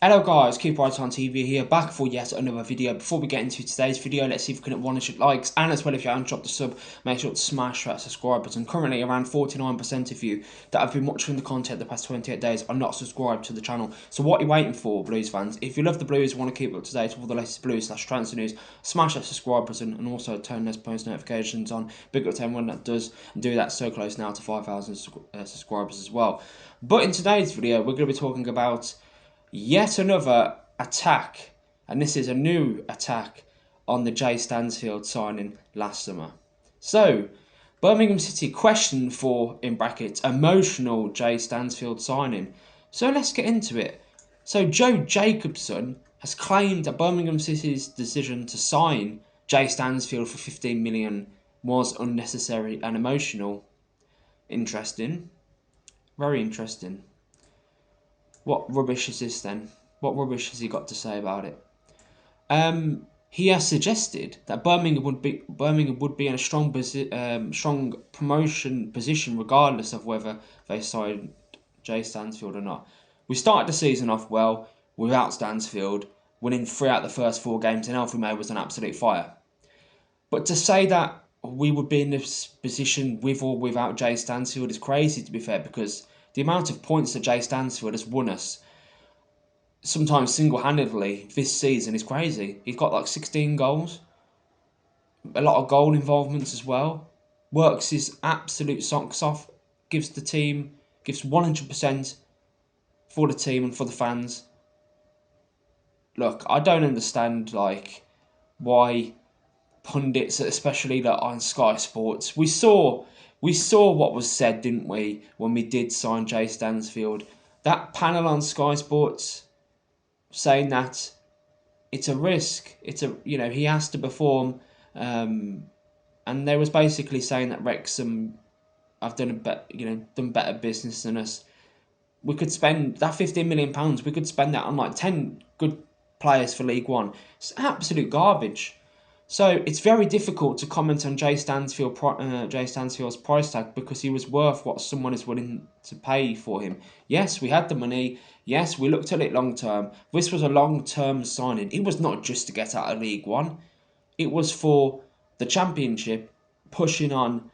Hello guys, Keep Right on TV here, back for yet another video. Before we get into today's video, let's see if we can hit 100 likes, and as well if you haven't dropped a sub, make sure to smash that subscribe button. Currently around 49% of you that have been watching the content the past 28 days are not subscribed to the channel. So what are you waiting for, Blues fans? If you love the Blues and want to keep up to date with all the latest Blues/transfer news, smash that subscribe button and also turn those post notifications on. Big up to everyone that does, and do that. So close now to 5,000 subscribers as well. But in today's video, we're going to be talking about yet another attack, and this is a new attack on the Jay Stansfield signing last summer. So, Birmingham City questioned for, in brackets, emotional Jay Stansfield signing. So let's get into it. So Joe Jacobson has claimed that Birmingham City's decision to sign Jay Stansfield for 15 million was unnecessary and emotional. Interesting. Very interesting. What rubbish is this then? What rubbish has he got to say about it? He has suggested that Birmingham would be in a strong promotion position regardless of whether they signed Jay Stansfield or not. We started the season off well without Stansfield, winning 3 out of the first 4 games, and Alfie May was an absolute fire. But to say that we would be in this position with or without Jay Stansfield is crazy, to be fair, because the amount of points that Jay Stansfield has won us, sometimes single-handedly, this season is crazy. He's got like 16 goals, a lot of goal involvements as well, works his absolute socks off, gives 100% for the team and for the fans. Look, I don't understand why pundits, especially on Sky Sports, we saw what was said, didn't we, when we did sign Jay Stansfield? That panel on Sky Sports saying that it's a risk. He has to perform, and they was basically saying that Wrexham have done better business than us. We could spend that £15 million. We could spend that on like 10 good players for League One. It's absolute garbage. So it's very difficult to comment on Jay Stansfield's price tag, because he was worth what someone is willing to pay for him. Yes, we had the money. Yes, we looked at it long term. This was a long-term signing. It was not just to get out of League One. It was for the Championship, pushing on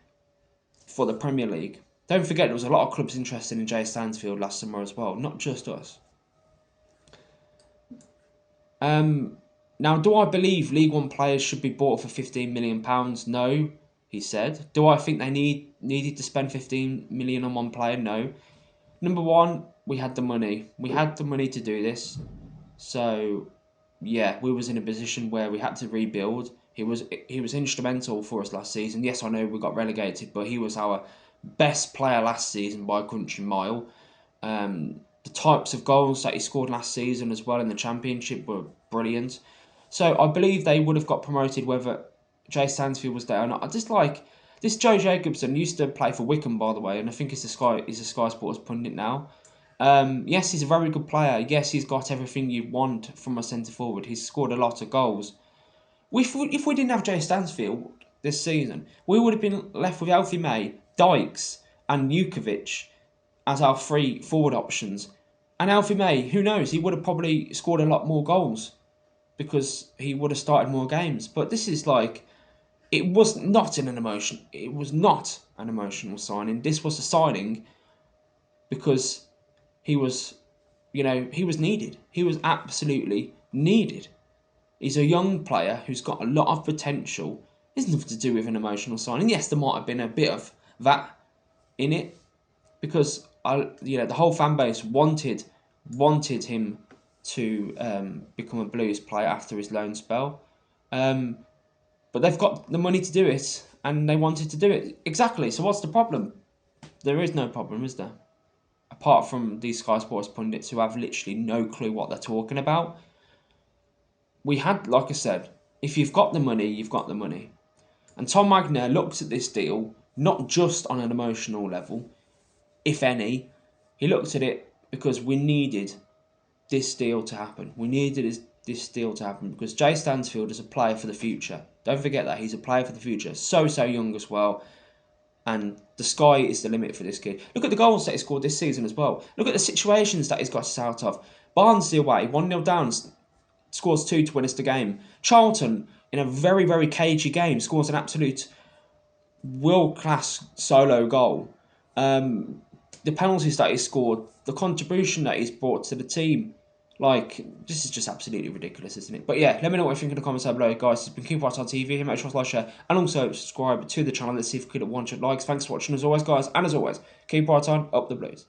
for the Premier League. Don't forget, there was a lot of clubs interested in Jay Stansfield last summer as well, not just us. Now, do I believe League One players should be bought for £15 million? No, he said. Do I think they needed to spend £15 million on one player? No. Number one, we had the money. We had the money to do this. So, yeah, we was in a position where we had to rebuild. He was instrumental for us last season. Yes, I know we got relegated, but he was our best player last season by a country mile. The types of goals that he scored last season as well in the Championship were brilliant. So I believe they would have got promoted whether Jay Stansfield was there or not. I just like this. Joe Jacobson used to play for Wycombe, by the way, and I think he's a Sky Sports pundit now. Yes, he's a very good player. Yes, he's got everything you want from a centre forward. He's scored a lot of goals. If we didn't have Jay Stansfield this season, we would have been left with Alfie May, Dykes, and Jukovic as our 3 forward options. And Alfie May, who knows, he would have probably scored a lot more goals, because he would have started more games. But this is it was not an emotion. It was not an emotional signing. This was a signing because he was needed. He was absolutely needed. He's a young player who's got a lot of potential. It's nothing to do with an emotional signing. Yes, there might have been a bit of that in it, because the whole fan base wanted him to become a Blues player after his loan spell. But they've got the money to do it, and they wanted to do it. Exactly. So what's the problem? There is no problem, is there? Apart from these Sky Sports pundits who have literally no clue what they're talking about. We had, like I said, if you've got the money, you've got the money. And Tom Wagner looked at this deal not just on an emotional level, if any. He looked at it because we needed this deal to happen. We needed this deal to happen because Jay Stansfield is a player for the future. Don't forget that. He's a player for the future. So young as well. And the sky is the limit for this kid. Look at the goals that he scored this season as well. Look at the situations that he's got us out of. Barnsley away, 1-0 down, scores 2 to win us the game. Charlton, in a very, very cagey game, scores an absolute world-class solo goal. The penalties that he scored, the contribution that he's brought to the team, like, this is just absolutely ridiculous, isn't it? But yeah, let me know what you think in the comments down below, guys. It's been Keep Right on TV. Make sure to like, share, and also subscribe to the channel. Let's see if we could get 100 likes. Thanks for watching as always, guys. And as always, keep right on, up the Blues.